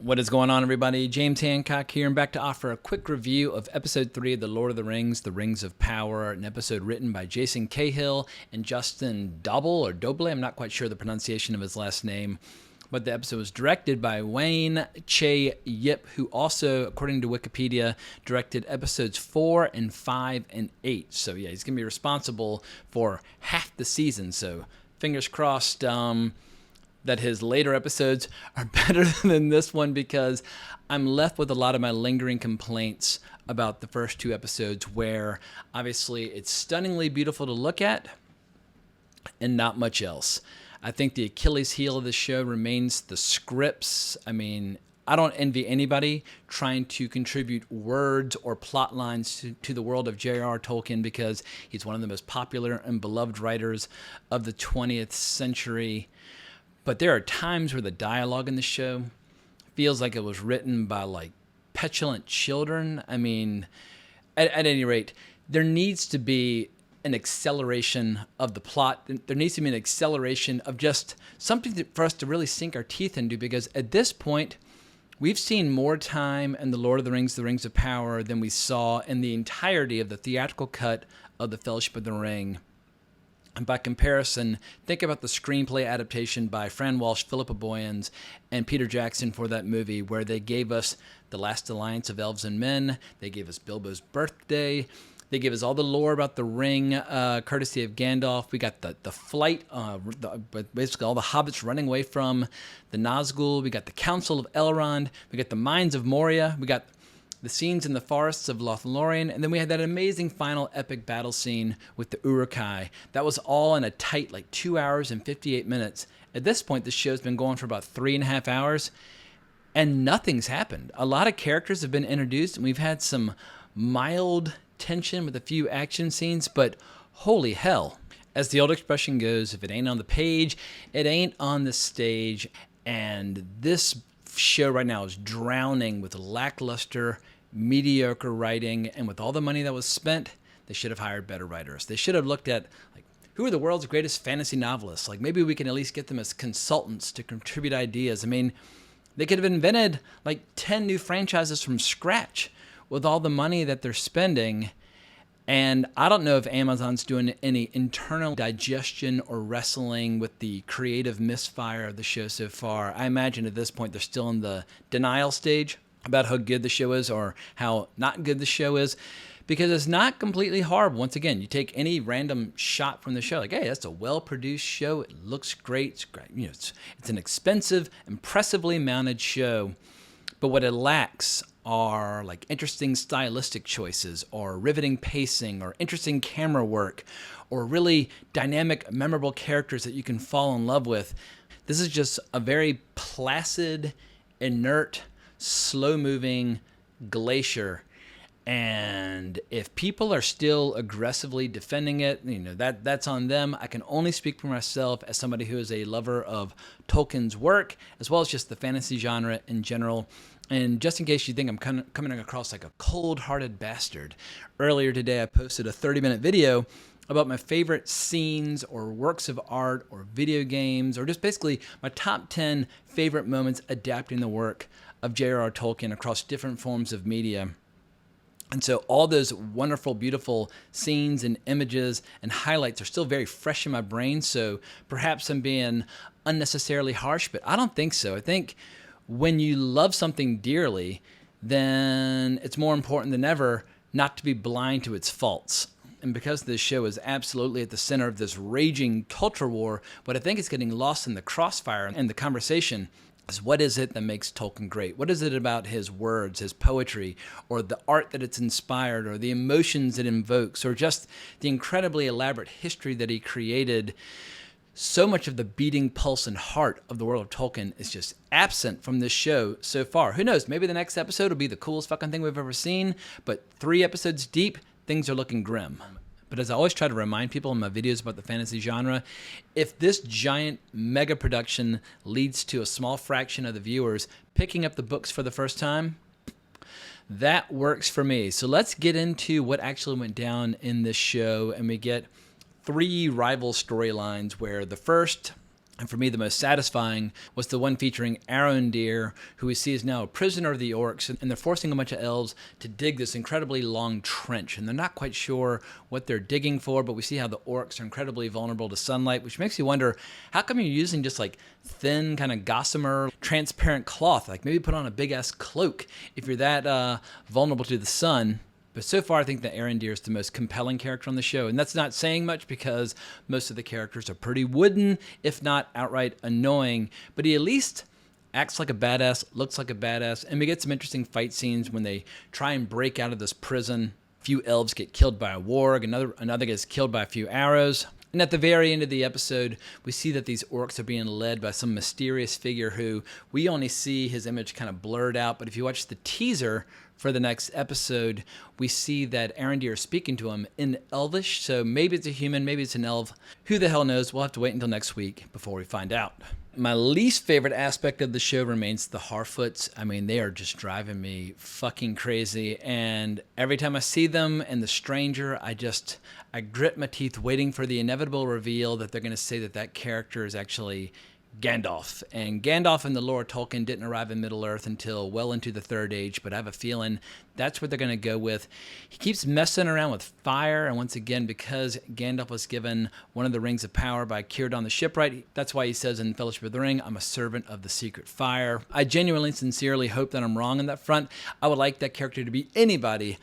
What is going on, everybody? James Hancock here, and back to offer a quick review of Episode 3 of The Lord of the Rings, The Rings of Power, an episode written by Jason Cahill and Justin Doble. I'm not quite sure the pronunciation of his last name, but the episode was directed by Wayne Che Yip, who also, according to Wikipedia, directed episodes 4 and 5 and 8. So yeah, he's going to be responsible for half the season, so fingers crossed that his later episodes are better than this one, because I'm left with a lot of my lingering complaints about the first two episodes, where obviously it's stunningly beautiful to look at and not much else. I think the Achilles heel of the show remains the scripts. I mean, I don't envy anybody trying to contribute words or plot lines to the world of J.R.R. Tolkien, because he's one of the most popular and beloved writers of the 20th century. But there are times where the dialogue in the show feels like it was written by like petulant children. I mean, at any rate, there needs to be an acceleration of the plot. There needs to be an acceleration of just something for us to really sink our teeth into, because at this point, we've seen more time in The Lord of the Rings, The Rings of Power, than we saw in the entirety of the theatrical cut of The Fellowship of the Ring. And by comparison, think about the screenplay adaptation by Fran Walsh, Philippa Boyens, and Peter Jackson for that movie, where they gave us The Last Alliance of Elves and Men, they gave us Bilbo's birthday, they gave us all the lore about the ring, courtesy of Gandalf. We got the flight, basically all the hobbits running away from the Nazgul. We got the Council of Elrond. We got the Mines of Moria. We got the scenes in the forests of Lothlorien, and then we had that amazing final epic battle scene with the Uruk-hai. That was all in a tight, 2 hours and 58 minutes. At this point, the show's been going for about 3.5 hours, and nothing's happened. A lot of characters have been introduced, and we've had some mild tension with a few action scenes, but holy hell. As the old expression goes, if it ain't on the page, it ain't on the stage, and this show right now is drowning with lackluster, mediocre writing, and with all the money that was spent, they should have hired better writers. They should have looked at who are the world's greatest fantasy novelists. Maybe we can at least get them as consultants to contribute ideas. I mean, they could have invented 10 new franchises from scratch with all the money that they're spending. And I don't know if Amazon's doing any internal digestion or wrestling with the creative misfire of the show so far. I imagine at this point they're still in the denial stage about how good the show is or how not good the show is, because it's not completely horrible. Once again, you take any random shot from the show, hey, that's a well-produced show. It looks great. It's great. It's an expensive, impressively mounted show. But what it lacks are interesting stylistic choices, or riveting pacing, or interesting camera work, or really dynamic, memorable characters that you can fall in love with. This is just a very placid, inert, slow-moving glacier. And if people are still aggressively defending it, that's on them. I can only speak for myself as somebody who is a lover of Tolkien's work, as well as just the fantasy genre in general. And just in case you think I'm coming across like a cold-hearted bastard, earlier today I posted a 30-minute video about my favorite scenes or works of art or video games, or just basically my top 10 favorite moments adapting the work of J.R.R. Tolkien across different forms of media. And so all those wonderful, beautiful scenes and images and highlights are still very fresh in my brain, so perhaps I'm being unnecessarily harsh, but I don't think so. I think when you love something dearly, then it's more important than ever not to be blind to its faults. And because this show is absolutely at the center of this raging culture war, what I think is getting lost in the crossfire and the conversation is, what is it that makes Tolkien great? What is it about his words, his poetry, or the art that it's inspired, or the emotions it invokes, or just the incredibly elaborate history that he created? So much of the beating pulse and heart of the world of Tolkien is just absent from this show so far. Who knows? Maybe the next episode will be the coolest fucking thing we've ever seen, but 3 episodes deep, things are looking grim. But as I always try to remind people in my videos about the fantasy genre, if this giant mega production leads to a small fraction of the viewers picking up the books for the first time, that works for me. So let's get into what actually went down in this show, and we get 3 rival storylines where the first And for me, the most satisfying was the one featuring Arondir, who we see is now a prisoner of the orcs, and they're forcing a bunch of elves to dig this incredibly long trench. And they're not quite sure what they're digging for, but we see how the orcs are incredibly vulnerable to sunlight, which makes you wonder, how come you're using just like thin, kind of gossamer, transparent cloth? Like maybe put on a big-ass cloak if you're that vulnerable to the sun. But so far, I think that Arondir is the most compelling character on the show. And that's not saying much because most of the characters are pretty wooden, if not outright annoying. But he at least acts like a badass, looks like a badass. And we get some interesting fight scenes when they try and break out of this prison. A few elves get killed by a warg, another gets killed by a few arrows. And at the very end of the episode, we see that these orcs are being led by some mysterious figure who we only see his image kind of blurred out. But if you watch the teaser for the next episode, we see that Arondir is speaking to him in Elvish. So maybe it's a human, maybe it's an elf. Who the hell knows? We'll have to wait until next week before we find out. My least favorite aspect of the show remains the Harfoots. I mean, they are just driving me fucking crazy. And every time I see them and the stranger, I grit my teeth waiting for the inevitable reveal that they're going to say that character is actually Gandalf. And Gandalf in the lore of Tolkien didn't arrive in Middle-earth until well into the Third Age, but I have a feeling that's what they're going to go with. He keeps messing around with fire, and once again, because Gandalf was given one of the Rings of Power by Círdan the Shipwright, that's why he says in Fellowship of the Ring, I'm a servant of the secret fire. I genuinely, sincerely hope that I'm wrong on that front. I would like that character to be anybody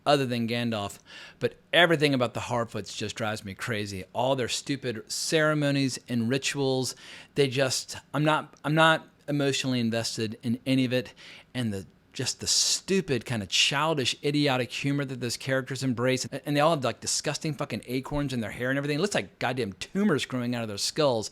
other than Gandalf, but everything about the Harfoots just drives me crazy. All their stupid ceremonies and rituals, I'm not emotionally invested in any of it, and the stupid kind of childish, idiotic humor that those characters embrace, and they all have like disgusting fucking acorns in their hair and everything. It looks like goddamn tumors growing out of their skulls.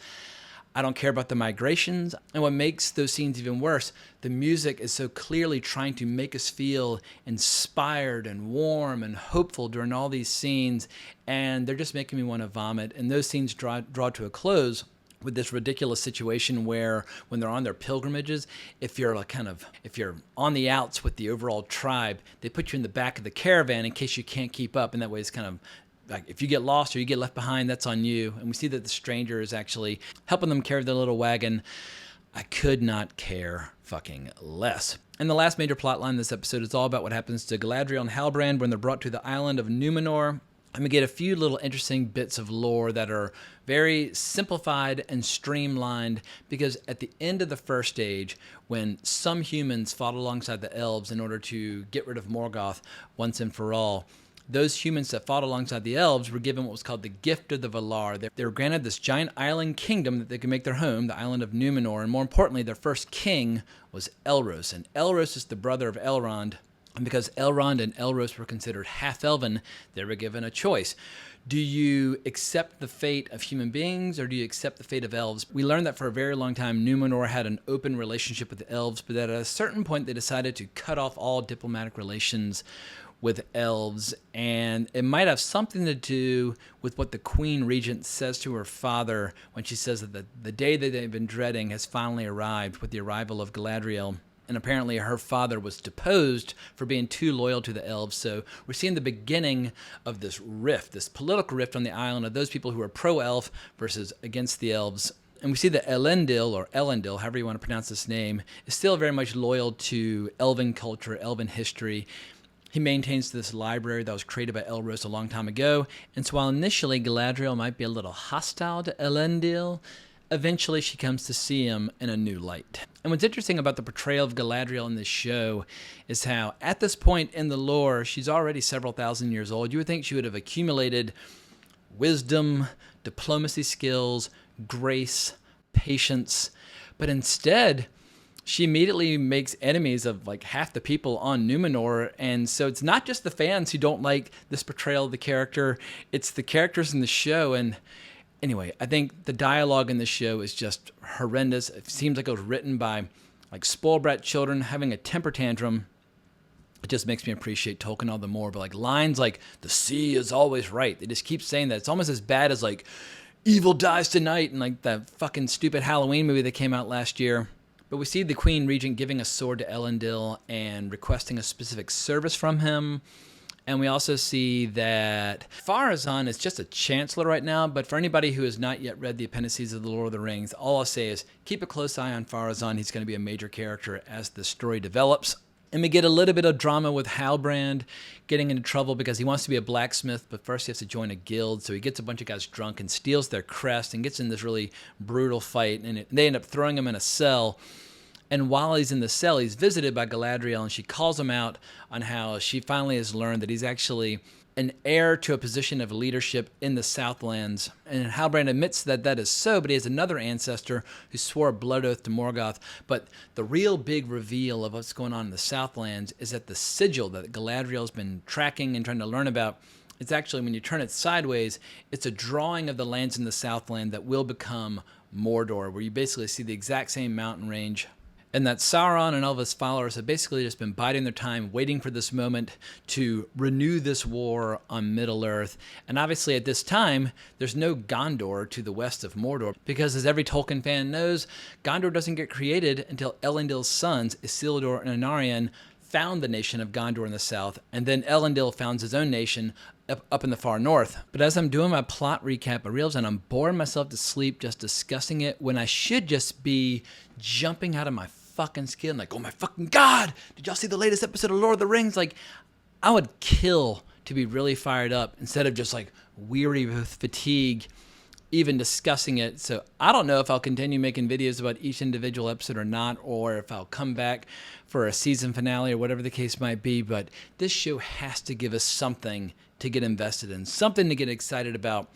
I don't care about the migrations. And what makes those scenes even worse, the music is so clearly trying to make us feel inspired and warm and hopeful during all these scenes. And they're just making me want to vomit. And those scenes draw to a close with this ridiculous situation where when they're on their pilgrimages, if you're on the outs with the overall tribe, they put you in the back of the caravan in case you can't keep up. And that way it's kind of like if you get lost or you get left behind, that's on you. And we see that the stranger is actually helping them carry their little wagon. I could not care fucking less. And the last major plot line in this episode is all about what happens to Galadriel and Halbrand when they're brought to the island of Numenor. And we get a few little interesting bits of lore that are very simplified and streamlined, because at the end of the First Age, when some humans fought alongside the elves in order to get rid of Morgoth once and for all, those humans that fought alongside the elves were given what was called the Gift of the Valar. They were granted this giant island kingdom that they could make their home, the island of Numenor, and more importantly, their first king was Elros. And Elros is the brother of Elrond, and because Elrond and Elros were considered half-elven, they were given a choice. Do you accept the fate of human beings, or do you accept the fate of elves? We learned that for a very long time, Numenor had an open relationship with the elves, but that at a certain point, they decided to cut off all diplomatic relations with elves, and it might have something to do with what the Queen Regent says to her father when she says that the day that they've been dreading has finally arrived with the arrival of Galadriel. And apparently her father was deposed for being too loyal to the elves. So we're seeing the beginning of this rift, this political rift on the island of those people who are pro-elf versus against the elves. And we see that Elendil, or Elendil, however you want to pronounce this name, is still very much loyal to elven culture, elven history. He maintains this library that was created by Elros a long time ago. And so while initially Galadriel might be a little hostile to Elendil, eventually she comes to see him in a new light. And what's interesting about the portrayal of Galadriel in this show is how at this point in the lore, she's already several thousand years old. You would think she would have accumulated wisdom, diplomacy skills, grace, patience, but instead she immediately makes enemies of like half the people on Numenor. And so it's not just the fans who don't like this portrayal of the character, it's the characters in the show. And anyway, I think the dialogue in the show is just horrendous. It seems like it was written by like spoiled brat children having a temper tantrum. It just makes me appreciate Tolkien all the more. But like lines like, the sea is always right. They just keep saying that. It's almost as bad as like, evil dies tonight, and like that fucking stupid Halloween movie that came out last year. But we see the Queen Regent giving a sword to Elendil and requesting a specific service from him. And we also see that Pharazôn is just a chancellor right now, but for anybody who has not yet read the appendices of The Lord of the Rings, all I'll say is keep a close eye on Pharazôn. He's going to be a major character as the story develops. And we get a little bit of drama with Halbrand getting into trouble because he wants to be a blacksmith, but first he has to join a guild. So he gets a bunch of guys drunk and steals their crest and gets in this really brutal fight. And they end up throwing him in a cell. And while he's in the cell, he's visited by Galadriel, and she calls him out on how she finally has learned that he's actually an heir to a position of leadership in the Southlands. And Halbrand admits that that is so, but he has another ancestor who swore a blood oath to Morgoth. But the real big reveal of what's going on in the Southlands is that the sigil that Galadriel's been tracking and trying to learn about, it's actually, when you turn it sideways, it's a drawing of the lands in the Southland that will become Mordor, where you basically see the exact same mountain range. And that Sauron and all of his followers have basically just been biding their time, waiting for this moment to renew this war on Middle-earth. And obviously at this time, there's no Gondor to the west of Mordor, because as every Tolkien fan knows, Gondor doesn't get created until Elendil's sons, Isildur and Anarion, found the nation of Gondor in the south, and then Elendil founds his own nation up in the far north. But as I'm doing my plot recap, I realize that I'm boring myself to sleep just discussing it when I should just be jumping out of my fucking skin like, oh my fucking God, did y'all see the latest episode of Lord of the Rings? Like, I would kill to be really fired up instead of just like weary with fatigue even discussing it. So I don't know if I'll continue making videos about each individual episode or not, or if I'll come back for a season finale or whatever the case might be, but this show has to give us something to get invested in, something to get excited about.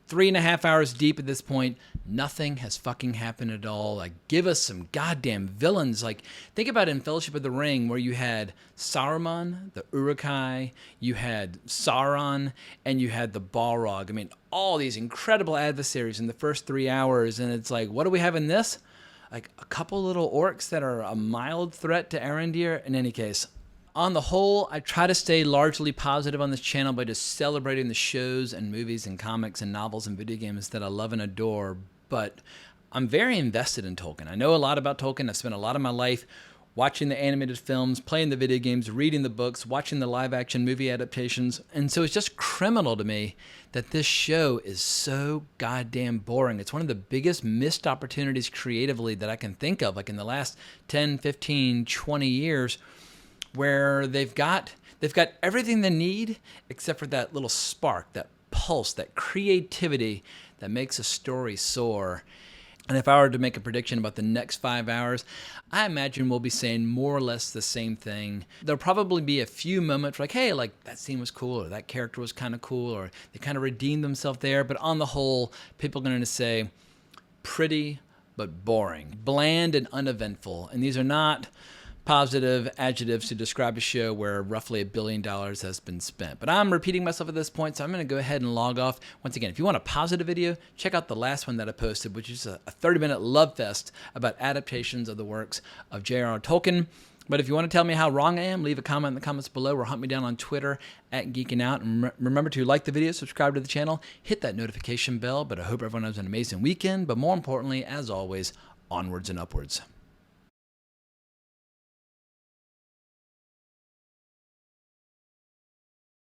3.5 hours deep at this point, nothing has fucking happened at all. Like, give us some goddamn villains. Like, think about it in Fellowship of the Ring, where you had Saruman, the Uruk-hai, you had Sauron, and you had the Balrog. I mean, all these incredible adversaries in the first 3 hours, and it's like, what do we have in this? Like, a couple little orcs that are a mild threat to Arondir. In any case, on the whole, I try to stay largely positive on this channel by just celebrating the shows and movies and comics and novels and video games that I love and adore, but I'm very invested in Tolkien. I know a lot about Tolkien. I've spent a lot of my life watching the animated films, playing the video games, reading the books, watching the live-action movie adaptations, and so it's just criminal to me that this show is so goddamn boring. It's one of the biggest missed opportunities creatively that I can think of, like in the last 10, 15, 20 years, where they've got everything they need except for that little spark, that pulse, that creativity that makes a story soar. And if I were to make a prediction about the next 5 hours, I imagine we'll be saying more or less the same thing. There'll probably be a few moments like, hey, like that scene was cool, or that character was kind of cool, or they kind of redeemed themselves there. But on the whole, people are going to say pretty but boring, bland and uneventful. And these are not positive adjectives to describe a show where roughly $1 billion has been spent. But I'm repeating myself at this point, so I'm going to go ahead and log off. Once again, if you want a positive video, check out the last one that I posted, which is a 30-minute love fest about adaptations of the works of J.R.R. Tolkien. But if you want to tell me how wrong I am, leave a comment in the comments below, or hunt me down on Twitter @GeekinOut. And remember to like the video, subscribe to the channel, hit that notification bell. But I hope everyone has an amazing weekend. But more importantly, as always, onwards and upwards.